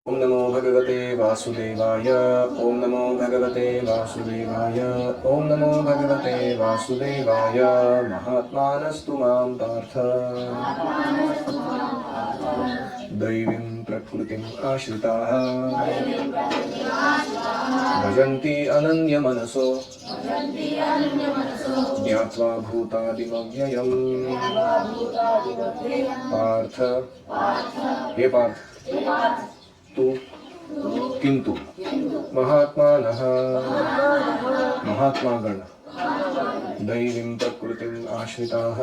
ओम नमो भगवते वासुदेवाय। ओम नमो भगवते वासुदेवाय। ओम नमो भगवते वासुदेवाय। महात्मानस्तु मां पार्थ दैवीं प्रकृतिम् आश्रिताः भजन्ति अनन्यमनसो ज्ञात्वा भूतादिमव्ययम्। पार्थ, हे पार्थ, तु किंतु महात्मानः महात्मागण दैवीं प्रकृतिम् आश्रिताः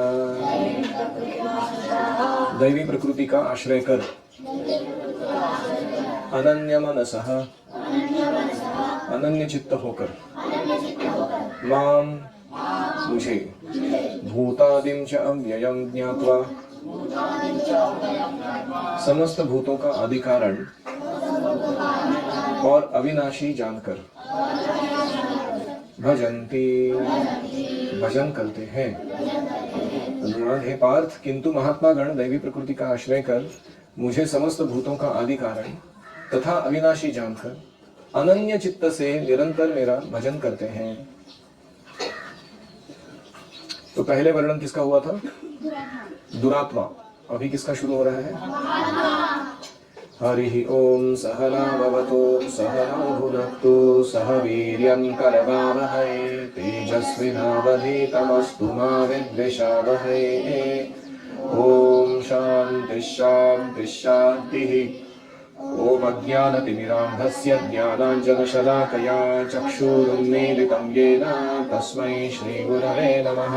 दैवी प्रकृति का आश्रय कर अनन्यमनसः अनन्य चित्त होकर माम मुझे भूतादिं च अव्ययं ज्ञात्वा समस्त भूतों का आदि कारण और अविनाशी जानकर भजन्ति भजन करते हैं। अनुराग, हे पार्थ, किंतु महात्मा गण दैवी प्रकृति का आश्रय कर मुझे समस्त भूतों का आदि कारण तथा अविनाशी जानकर अनन्य चित्त से निरंतर मेरा भजन करते हैं। तो पहले वर्णन किसका हुआ था? दुरात्मा। अभी किसका शुरू हो रहा है? हरि ओम सहना भवतु सहनौ भुनक्तु सह वीर्यं करवावहै तेजस्विनावधीतमस्तु मा विद्विषावहै। ओम शांति शांति शांतिः। ओम अज्ञानतिमिरान्धस्य ज्ञानाञ्जनशलाकया चक्षुरुन्मीलितं येन तस्मै श्रीगुरवे नमः।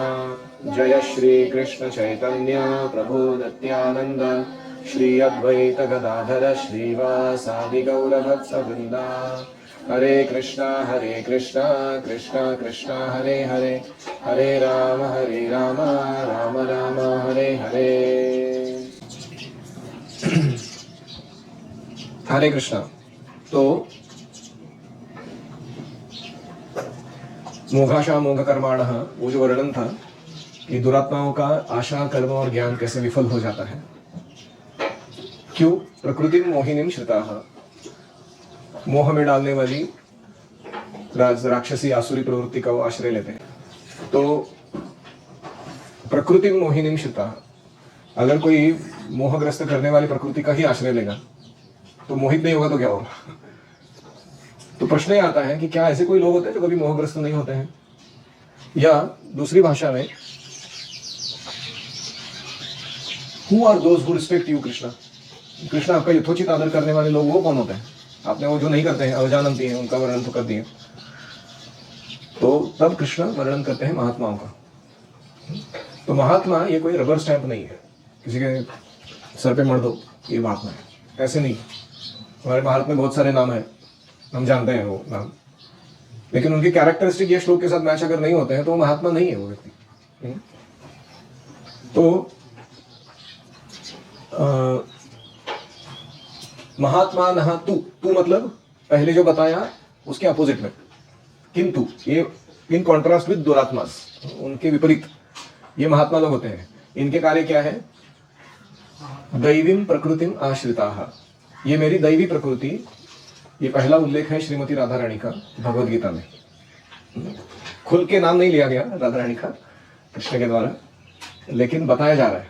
जय श्री कृष्ण चैतन्य प्रभु नित्यानंद श्री अद्वैत गदाधर श्रीवासादि गौरभक्तवृंदा। हरे कृष्णा कृष्णा कृष्णा हरे हरे, हरे राम राम राम हरे हरे। हरे कृष्णा। तो मोघाशा मोघ कर्माणः, वो जो वर्णन था कि दुरात्माओं का आशा कर्म और ज्ञान कैसे विफल हो जाता है। क्यों? प्रकृति मोहिनीम श्रिताः, मोह में डालने वाली राक्षसी आसुरी प्रवृत्ति का वो आश्रय लेते हैं। तो प्रकृति मोहिनीम श्रिताः, अगर कोई मोहग्रस्त करने वाली प्रकृति का ही आश्रय लेगा तो मोहित नहीं होगा तो क्या होगा? तो प्रश्न ये आता है कि क्या ऐसे कोई लोग होते हैं जो कभी मोहग्रस्त नहीं होते हैं? या दूसरी भाषा में, Who are those who respect you, Krishna? Krishna, आपका यथोचित आदर करने वाले लोग वो कौन होते हैं? आपने वो जो नहीं करते हैं, अवजानंती हैं, उनका वर्णन तो कर दिए। तो तब कृष्ण वर्णन करते हैं महात्माओं का। तो महात्मा ये कोई रबर स्टैंप नहीं है, किसी के सर पे मर दो ये महात्मा है, ऐसे नहीं। हमारे भारत में बहुत सारे नाम हैं, हम जानते हैं वो नाम, लेकिन उनकी कैरेक्टरिस्टिक ये श्लोक के साथ मैच अगर नहीं होते हैं तो वो महात्मा नहीं है वो व्यक्ति। तो महात्मा नहा तू मतलब पहले जो बताया उसके अपोजिट में, किंतु ये इन कॉन्ट्रास्ट विद दुरात्मास, उनके विपरीत ये महात्मा लोग होते हैं। इनके कार्य क्या है? दैवीं प्रकृतिम आश्रिताः, ये मेरी दैवी प्रकृति, ये पहला उल्लेख है श्रीमती राधा रानी का भगवद गीता में। खुल के नाम नहीं लिया गया राधा रानी का कृष्ण के द्वारा, लेकिन बताया जा रहा है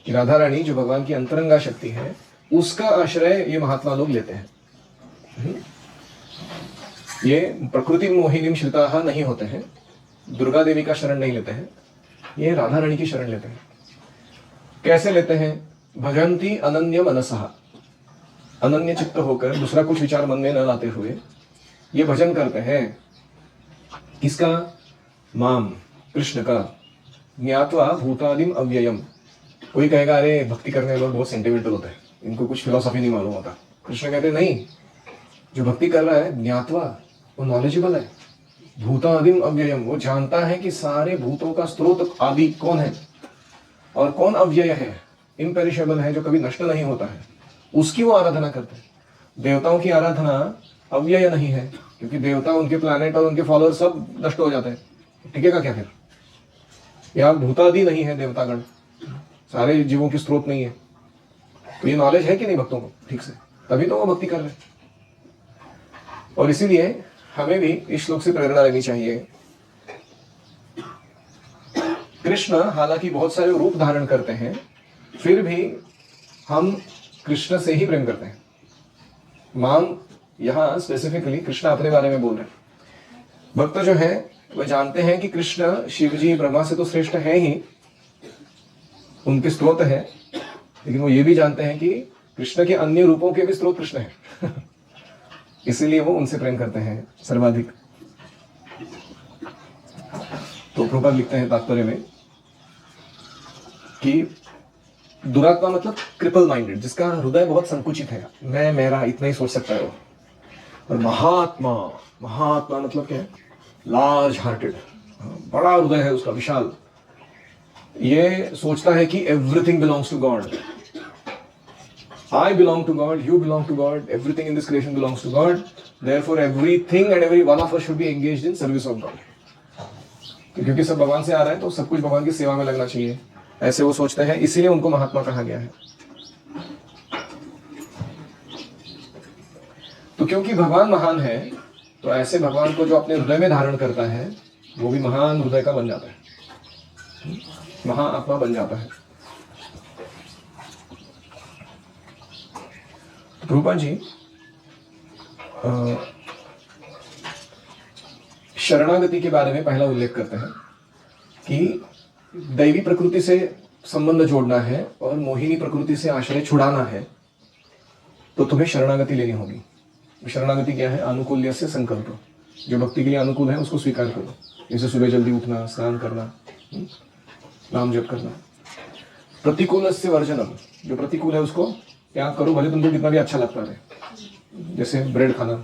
कि राधा रानी जो भगवान की अंतरंगा शक्ति है उसका आश्रय ये महात्मा लोग लेते हैं। ये प्रकृति मोहिनीम श्रिताः नहीं होते हैं, दुर्गा देवी का शरण नहीं लेते हैं, ये राधा रानी की शरण लेते हैं। कैसे लेते हैं? भजन्ति अनन्य मनसः, अनन्य चित्त होकर, दूसरा कुछ विचार मन में न लाते हुए ये भजन करते हैं। किसका? माम, कृष्ण का। ज्ञात्वा भूतादिम अव्ययम। कोई कहेगा अरे भक्ति करने वाले लोग बहुत सेंटिमेंटल होते हैं, इनको कुछ फिलोसॉफी नहीं मालूम होता। कृष्ण कहते नहीं, जो भक्ति कर रहा है ज्ञात्वा, वो नॉलेजेबल है। भूतादिम अव्ययम, वो जानता है कि सारे भूतों का स्रोत आदि कौन है और कौन अव्यय है, इम्पेरिशेबल है, जो कभी नष्ट नहीं होता है, उसकी वो आराधना करते हैं। देवताओं की आराधना अव्यय नहीं है, क्योंकि देवता, उनके प्लैनेट और उनके फॉलोअर सब नष्ट हो जाते हैं, टिकेगा क्या फिर? या भूतादि नहीं है देवतागण, सारे जीवों की स्रोत नहीं है। तो ये नॉलेज है कि नहीं भक्तों को ठीक से? तभी तो वो भक्ति कर रहे हैं। और इसीलिए हमें भी इस श्लोक से प्रेरणा लेनी चाहिए। कृष्ण हालांकि बहुत सारे रूप धारण करते हैं, फिर भी हम कृष्ण से ही प्रेम करते हैं। मांग यहां स्पेसिफिकली कृष्ण अपने बारे में बोल रहे हैं। भक्त जो है वह जानते हैं कि कृष्ण शिवजी ब्रह्मा से तो श्रेष्ठ है ही, उनके स्रोत है, लेकिन वो ये भी जानते हैं कि कृष्ण के अन्य रूपों के भी स्रोत कृष्ण है। इसीलिए वो उनसे प्रेम करते हैं सर्वाधिक। तो प्रभुपाद लिखते हैं तात्पर्य में कि दुरात्मा मतलब क्रिपल माइंडेड, जिसका हृदय बहुत संकुचित है, मैं मेरा इतना ही सोच सकता है वो। और महात्मा, महात्मा मतलब क्या है? लार्ज हार्टेड, बड़ा हृदय है उसका, विशाल। ये सोचता है कि everything belongs to God, I belong to God, you belong to God, everything in this creation belongs to God, therefore everything and every one of us should be engaged in service of God. क्योंकि सब भगवान से आ रहा है तो सब कुछ भगवान की सेवा में लगना चाहिए, ऐसे वो सोचते हैं। इसीलिए उनको महात्मा कहा गया है। तो क्योंकि भगवान महान है, तो ऐसे भगवान को जो अपने हृदय में धारण करता है वो भी महान हृदय का बन जाता है, महाआत्मा बन जाता है। प्रभुपाद जी शरणागति के बारे में पहला उल्लेख करते हैं कि दैवी प्रकृति से संबंध जोड़ना है और मोहिनी प्रकृति से आश्रय छुड़ाना है, तो तुम्हें शरणागति लेनी होगी। शरणागति क्या है? अनुकूल्य से संकल्प। जो भक्ति के लिए अनुकूल है उसको स्वीकार करो, जैसे सुबह जल्दी उठना, स्नान करना, नाम जप करना। प्रतिकूल से वर्जनम, जो प्रतिकूल है उसको त्याग करो, भले तुमको कितना भी अच्छा लगता है, जैसे ब्रेड खाना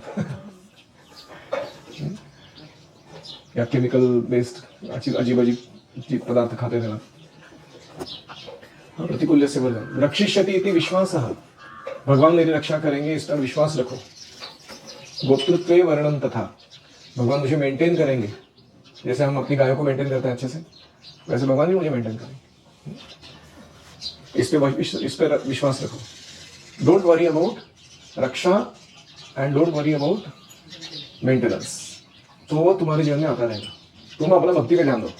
या केमिकल बेस्ड अजीब अजीब पदार्थ खाते रहना। प्रतिकूल्य से वर्जनम। रक्षिष्यति इति विश्वासः, भगवान मेरी रक्षा करेंगे इस पर विश्वास रखो। गोप्तृत्वे वर्णम तथा, भगवान मुझे मेंटेन करेंगे, जैसे हम अपनी गायों को मेंटेन करते हैं अच्छे से, वैसे भगवान भी मुझे मेंटेन करेंगे। इस पे विश्वास रखो। Don't worry about Raksha and don't worry about maintenance, तो वो तुम्हारे जीवन में आता रहेगा। तुम अपना भक्ति पे ध्यान दो।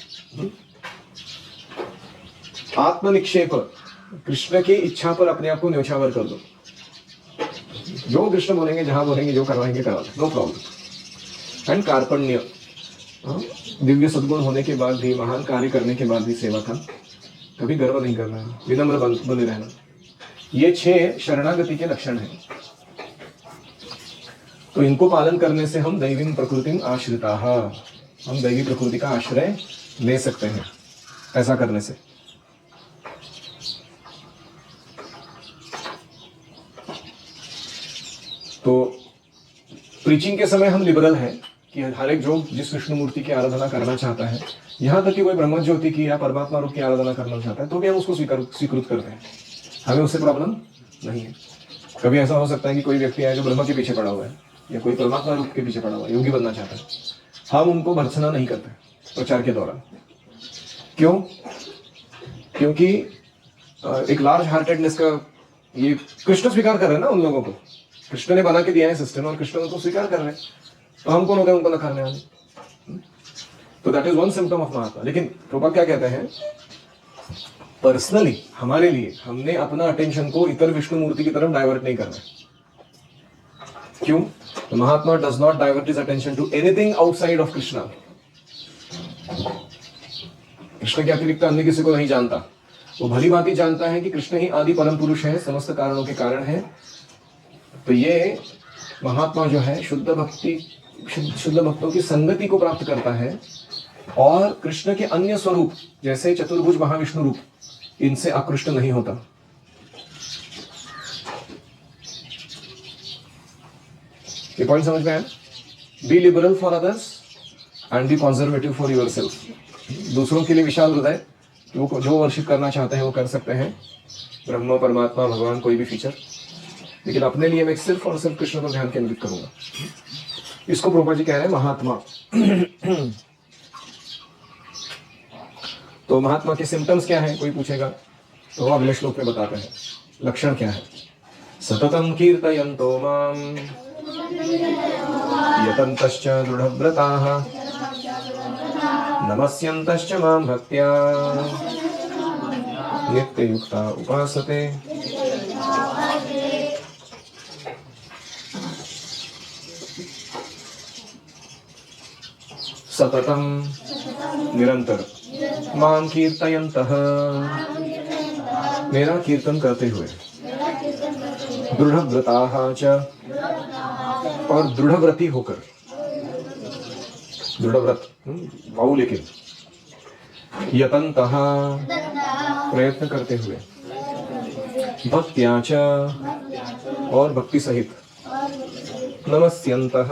आत्मनिक्षेप, कृष्ण की इच्छा पर अपने आप को न्योछावर कर दो। जो कृष्ण बोलेंगे, जहां बोलेंगे, जो करवाएंगे करवा दो, नो प्रॉब्लम। एंड कार्पण्य, दिव्य सद्गुण होने के बाद भी, महान कार्य करने के बाद भी सेवा का कभी गर्व नहीं करना, विनम्र बने रहना। ये 6 शरणागति के लक्षण हैं। तो इनको पालन करने से हम दैवी प्रकृति आश्रिता, हम दैवी प्रकृति का आश्रय ले सकते हैं ऐसा करने से। तो प्रीचिंग के समय हम लिबरल हैं कि हर एक जो जिस विष्णु मूर्ति की आराधना करना चाहता है, यहाँ तक कि कोई ब्रह्म ज्योति की या परमात्मा रूप की आराधना करना चाहता है, तो भी हम उसको स्वीकृत करते हैं। हमें उससे प्रॉब्लम नहीं है। कभी ऐसा हो सकता है कि कोई व्यक्ति है जो ब्रह्म के पीछे पड़ा हुआ है या कोई परमात्मा रूप के पीछे पड़ा हुआ है, योगी बनना चाहता है, हम उनको भर्त्सना नहीं करते प्रचार के दौरान। क्यों? क्योंकि एक लार्ज हार्टेडनेस का ये कृष्ण स्वीकार कर रहे हैं ना उन लोगों को। कृष्ण ने बना के दिया है सिस्टम और कृष्ण उनको स्वीकार कर रहे हैं, तो हम कौन होते हैं उनको नकारने वाले? तो that is one symptom of mahatma. लेकिन प्रभुपाद क्या कहते हैं? पर्सनली हमारे लिए हमने अपना अटेंशन को इतर विष्णु मूर्ति की तरफ डाइवर्ट नहीं करना है। क्यों? तो mahatma does not divert his attention to anything outside of Krishna. Krishna के अतिरिक्त अन्य किसी को नहीं जानता। वो भली भांति जानता है कि कृष्ण ही आदि परम पुरुष है, समस्त कारणों के कारण है। तो ये महात्मा जो है शुद्ध भक्तों की संगति को प्राप्त करता है और कृष्ण के अन्य स्वरूप जैसे चतुर्भुज महाविष्णु रूप, इनसे आकृष्ट नहीं होता। ये पॉइंट समझ में आया? B liberal for others and B conservative for yourself. दूसरों के लिए विशाल हृदय, वो जो वर्शिप करना चाहते हैं वो कर सकते हैं, ब्रह्म, परमात्मा, भगवान, कोई भी फीचर। लेकिन अपने लिए मैं सिर्फ और सिर्फ कृष्ण पर ध्यान केंद्रित करूंगा। इसको प्रभुपाद जी कह रहे हैं महात्मा। तो महात्मा के सिम्टम्स क्या है कोई पूछेगा, तो वो अगले श्लोक में बताते हैं लक्षण क्या है। सततं कीर्तयन्तो मां यतन्तश्च दृढव्रताः नमस्यन्तश्च मां भक्त्या नित्ययुक्ता उपासते। सततं निरंतर मां कीर्तयन्तः मेरा कीर्तन करते हुए दृढ़व्रताः च और दृढ़व्रती होकर दृढ़व्रत वाऊ लेकिन यतन्तः प्रयत्न करते हुए भक्त्या च और भक्ति सहित नमस्यन्तः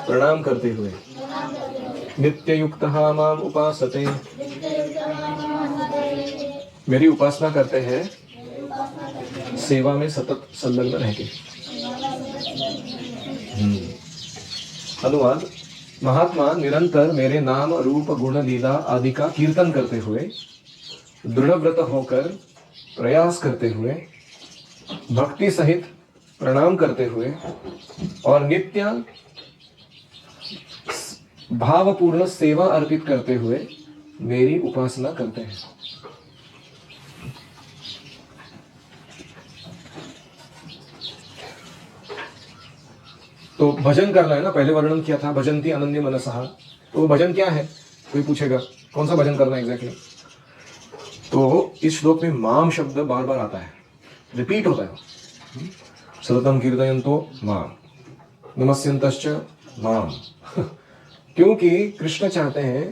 प्रणाम करते हुए नित्ययुक्तः माम उपासते मेरी उपासना करते हैं सेवा में सतत संलग्न रह के। अनुवाद महात्मा निरंतर मेरे नाम रूप गुण लीला आदि का कीर्तन करते हुए दृढ़व्रत होकर प्रयास करते हुए भक्ति सहित प्रणाम करते हुए और नित्य भावपूर्ण सेवा अर्पित करते हुए मेरी उपासना करते हैं। तो भजन करना है ना, पहले वर्णन किया था भजन्ति अनन्य मनसः। तो भजन क्या है, कोई पूछेगा कौन सा भजन करना है एग्जैक्टली। तो इस श्लोक में माम शब्द बार बार आता है, रिपीट होता है। सततम कीर्तयन्तो माम नमस्यन्तश्च माम क्योंकि कृष्ण चाहते हैं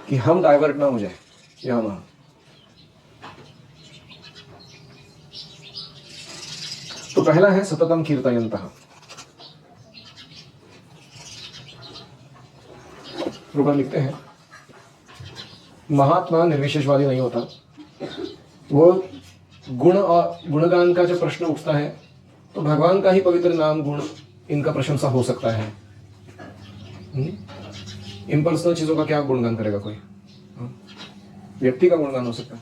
कि हम डाइवर्ट ना हो जाए यहाँ वहां। तो पहला है सततम कीर्तयन्तः। रूपा लिखते हैं महात्मा निर्विशेषवादी नहीं होता, वो गुण और गुणगान का जो प्रश्न उठता है तो भगवान का ही पवित्र नाम गुण इनका प्रशंसा हो सकता है। इम्पर्सनल चीजों का क्या गुणगान करेगा कोई, व्यक्ति का गुणगान हो सकता है।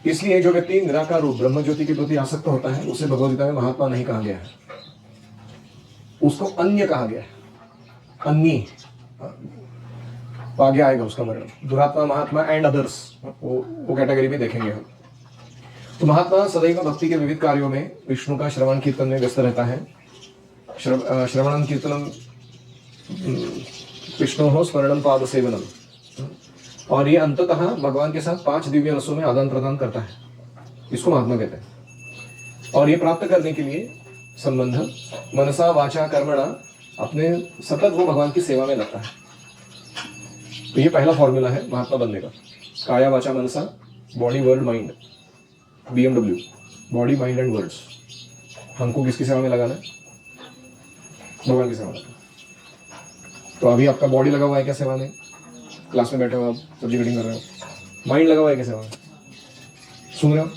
इसलिए जो व्यक्ति निराकार रूप ब्रह्म ज्योति के प्रति आसक्त होता है उसे भगवद गीता में महात्मा नहीं कहा गया है, उसको अन्य कहा गया है। अन्य तो आगे आएगा उसका वर्णन, दुरात्मा महात्मा एंड अदर्स, वो कैटेगरी में देखेंगे हम। तो महात्मा सदैव भक्ति के विविध कार्यों में विष्णु का श्रवण कीर्तन में व्यस्त रहता है। श्रवणम कीर्तनम विष्णु हो स्मरणम पाद सेवनम, और ये अंततः भगवान के साथ 5 दिव्य रसों में आदान प्रदान करता है, इसको महात्मा कहते हैं। और ये प्राप्त करने के लिए संबंध मनसा वाचा कर्मणा अपने सतत वो भगवान की सेवा में लगता है। तो ये पहला फॉर्मूला है महात्मा बनने का, काया वाचा मनसा, body word mind, BMW, body mind and words. हमको किसकी सेवा में लगाना है, भगवान की सेवा में। तो अभी आपका बॉडी लगा हुआ है क्या सेवा में, क्लास में बैठे हो आप सब्जी कटिंग कर रहे हो, माइंड लगा हुआ है क्या सेवा में, सुन रहे हो,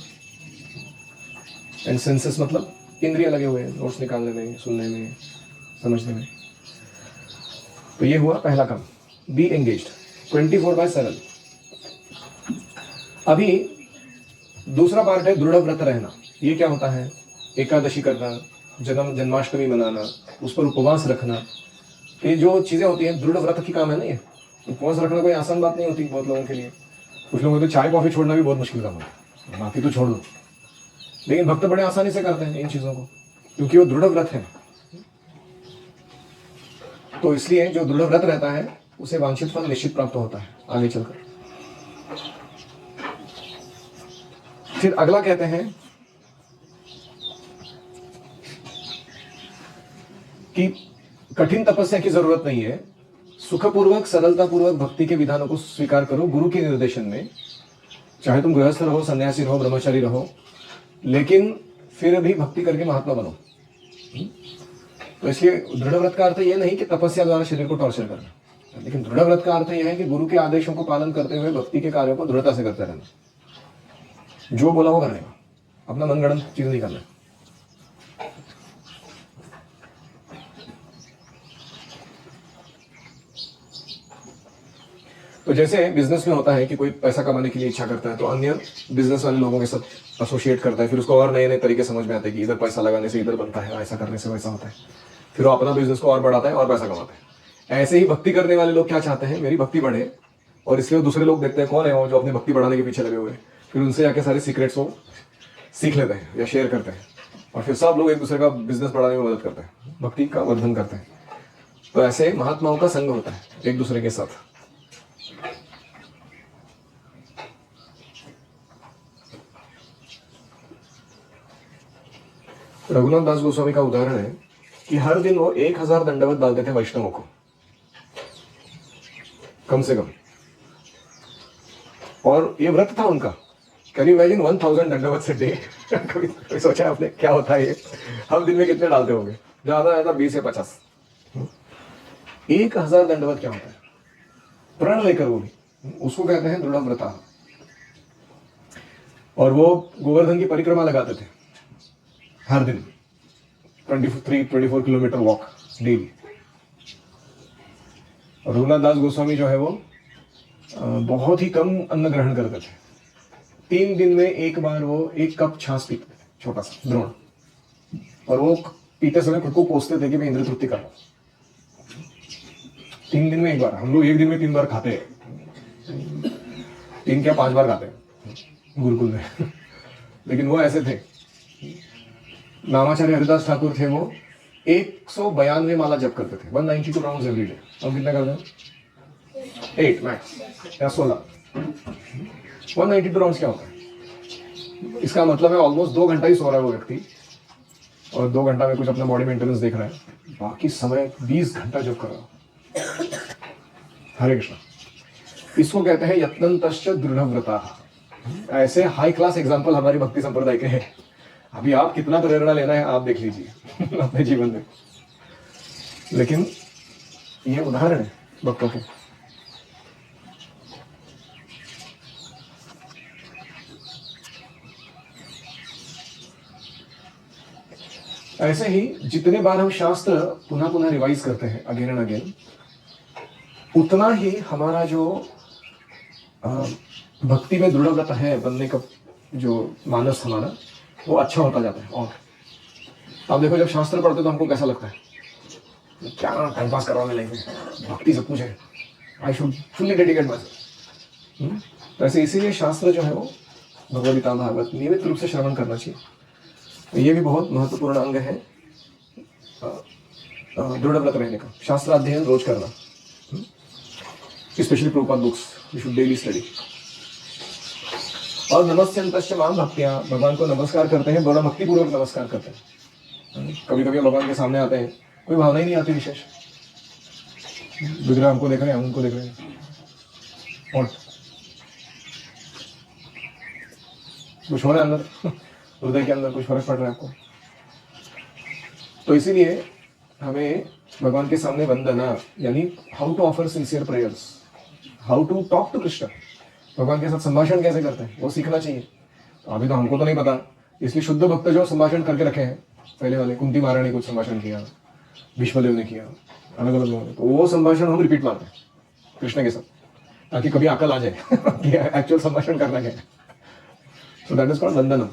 एंड सेंसेस मतलब इंद्रिय लगे हुए हैं नोट्स निकालने में, सुनने में, समझने में। तो ये हुआ पहला काम, बी एंगेज्ड 24/7। अभी दूसरा पार्ट है दृढ़ व्रत रहना। ये क्या होता है, एकादशी करना, जन्माष्टमी मनाना, उस पर उपवास रखना, ये जो चीजें होती हैं दृढ़ व्रत की काम है ना। ये उपवास रखना कोई आसान बात नहीं होती बहुत लोगों के लिए। कुछ लोगों को तो चाय कॉफी छोड़ना भी बहुत मुश्किल काम है, बाकी तो छोड़ दो। लेकिन भक्त बड़े आसानी से करते हैं इन चीजों को, क्योंकि वो दृढ़ व्रत है। तो इसलिए जो दृढ़ व्रत रहता है उसे वांछित फल निश्चित प्राप्त होता है आगे चलकर। फिर अगला कहते हैं कि कठिन तपस्या की जरूरत नहीं है, सुखपूर्वक सरलतापूर्वक भक्ति के विधानों को स्वीकार करो गुरु के निर्देशन में। चाहे तुम गृहस्थ रहो, सन्यासी रहो, ब्रह्मचारी रहो, लेकिन फिर भी भक्ति करके महात्मा बनो। तो इसलिए दृढ़ व्रत का अर्थ यह नहीं कि तपस्या द्वारा शरीर को टॉर्चर करना, लेकिन दृढ़ व्रत का अर्थ यह है कि गुरु के आदेशों को पालन करते हुए भक्ति के कार्यों को दृढ़ता से करते रहना। जो बोला वो करने का, अपना मनगढ़ंत चीज नहीं करना। तो तो जैसे बिजनेस में होता है कि कोई पैसा कमाने के लिए इच्छा करता है तो अन्य बिजनेस वाले लोगों के साथ एसोसिएट करता है, फिर उसको और नए नए तरीके समझ में आते हैं कि इधर पैसा लगाने से इधर बनता है, ऐसा करने से वैसा होता है, फिर वो अपना बिजनेस को और बढ़ाता है और पैसा कमाता है। ऐसे ही भक्ति करने वाले लोग क्या चाहते हैं, मेरी भक्ति बढ़े, और इसलिए दूसरे लोग देखते हैं कौन है वो जो अपनी भक्ति बढ़ाने के पीछे लगे हुए हैं, फिर उनसे जाके सारे सीक्रेट्स वो सीख लेते हैं या शेयर करते हैं, और फिर सब लोग एक दूसरे का बिजनेस बढ़ाने में मदद करते हैं, भक्ति का वर्धन करते हैं। तो ऐसे महात्माओं का संग होता है एक दूसरे के साथ। रघुनाथ दास गोस्वामी का उदाहरण है कि हर दिन वो 1000 दंडवत डालते थे वैष्णवों को, कम से कम, और ये व्रत था उनका। कैन यू इमेजिन 1000 दंडवत से डे? कभी सोचा आपने क्या होता है ये? हम दिन में कितने डालते होंगे? ज्यादा ज्यादा 20 या 50। 1000 दंडवत क्या होता है? प्रण लेकर वो भी, उसको कहते हैं दृढ़ व्रता। और वो गोवर्धन की परिक्रमा लगाते थे हर दिन, 24 किलोमीटर वॉक डेली। और रघुनाथ दास गोस्वामी जो है वो बहुत ही कम अन्न ग्रहण करते थे। 3 दिन में एक बार वो 1 कप छाछ पीते थे, छोटा सा द्रोण, और वो पीते समय खुद को कोसते थे कि मैं इंद्र तृप्ति कर रहा हूं। 3 दिन में एक बार। हम लोग एक दिन में 3 बार खाते हैं, 3 क्या 5 बार खाते हैं गुरुकुल में। लेकिन वो ऐसे थे। नामाचार्य हरिदास ठाकुर थे, वो 192 माला जप करते थे, 192 राउंड्स एवरी डे। हम कितना करते हैं? 8 मैक्स या 16। 192 राउंड्स क्या होता है? इसका मतलब है ऑलमोस्ट 2 घंटा ही सो रहा है वो व्यक्ति, और 2 घंटा में कुछ अपना बॉडी मेंटेनेंस देख रहा है, बाकी समय 20 घंटा जप कर रहा है। हरे कृष्ण। इसको कहते हैं यत्नंतश्च दृढ़व्रता। ऐसे हाई क्लास एग्जाम्पल हमारी भक्ति संप्रदाय के हैं। अभी आप कितना प्रेरणा लेना है आप देख लीजिए अपने जीवन में, लेकिन ये उदाहरण है भक्तों के। ऐसे ही जितने बार हम शास्त्र पुनः पुनः रिवाइज करते हैं अगेन एंड अगेन, उतना ही हमारा जो भक्ति में दृढ़व्रत है बनने का जो मानस हमारा, वो अच्छा होता जाता है। और आप देखो जब शास्त्र पढ़ते तो हमको कैसा लगता है, क्या टाइम पास करवाने लाइफ में, भक्ति सब कुछ है, I should fully dedicate my self. तो ऐसे इसीलिए शास्त्र जो है वो भगवद्गीता भागवत नियमित रूप से श्रवण करना चाहिए। तो ये भी बहुत महत्वपूर्ण अंग है दृढ़ व्रत रहने का। शास्त्र अध्ययन रोज करना, specially Prabhupada books we should daily study. और नमस्यन्तश्च मां भक्त्या, भगवान को नमस्कार करते हैं, बड़ा भक्ति पूर्वक नमस्कार करते हैं। कभी कभी भगवान के सामने आते हैं, कोई भावना ही नहीं आती विशेष, विग्रह हमको देख रहे हैं, हम उनको देख रहे हैं, और कुछ हो रहा है अंदर, हृदय के अंदर कुछ फर्क पड़ रहा है आपको। तो इसीलिए हमें भगवान के सामने वंदना, यानी how to offer sincere prayers, how to talk to Krishna, भगवान के साथ संभाषण कैसे करते हैं वो सीखना चाहिए। तो अभी तो हमको तो नहीं पता, इसलिए शुद्ध भक्त जो संभाषण करके रखे हैं, पहले वाले कुंती महारानी ने कुछ संभाषण किया, भीष्मदेव ने किया, अलग अलग लोगों ने, तो वो संभाषण हम रिपीट मारते हैं कृष्ण के साथ, ताकि कभी अकल आ जाए कि एक्चुअल संभाषण करना क्या है। So that is called vandanam.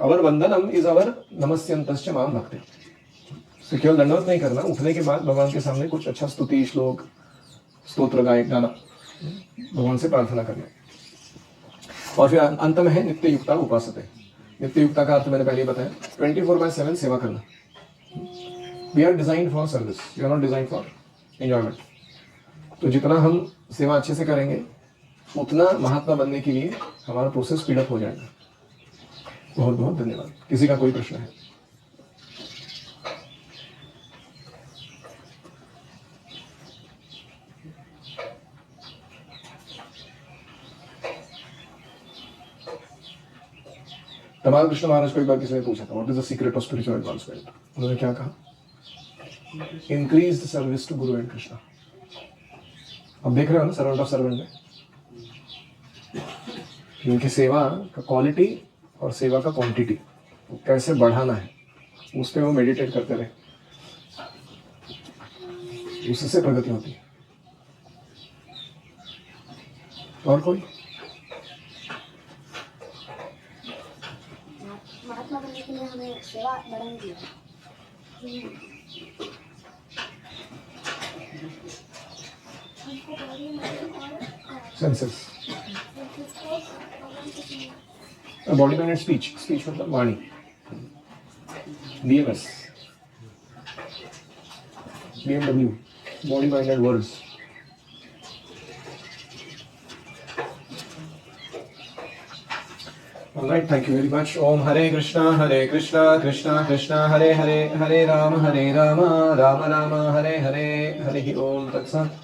Our vandanam is our नमस्यन्तश्च मां भक्ति। तो केवल दंडवत नहीं करना, उठने के बाद भगवान के सामने कुछ अच्छा स्तुति, श्लोक, स्तोत्र गाना, भगवान से प्रार्थना करना। और फिर अंत में है नित्य युक्ता उपासते। नित्य युक्ता का अर्थ मैंने पहले बताया, 24/7 सेवा करना। We are design for service, we are not design for enjoyment. तो जितना हम सेवा अच्छे से करेंगे उतना महात्मा बनने के लिए हमारा प्रोसेस स्पीडअप हो जाएगा। बहुत बहुत धन्यवाद। किसी का कोई प्रश्न है? तमाल कृष्ण महाराज को एक बार किसी ने पूछा था, what is the secret of spiritual advancement? उन्होंने क्या कहा? Increase the service to Guru and Krishna. अब देख रहे हो ना सर्वेंट ऑफ सर्वेंट में उनकी सेवा का क्वालिटी और सेवा का क्वांटिटी कैसे बढ़ाना है, उस पर वो मेडिटेट करते रहे, उससे प्रगति होती है। और कोई? महात्मा बनने के लिए हमें सेवा बढ़ानी चाहिए। Senses, body mind speech, speech मतलब वाणी, BMS, BMW, body mind and words. All right, thank you very much. Om Hare Krishna, Krishna Krishna, Hare Hare, Hare Rama, Rama Rama, Hare Hare, Hare Om Tat Sat.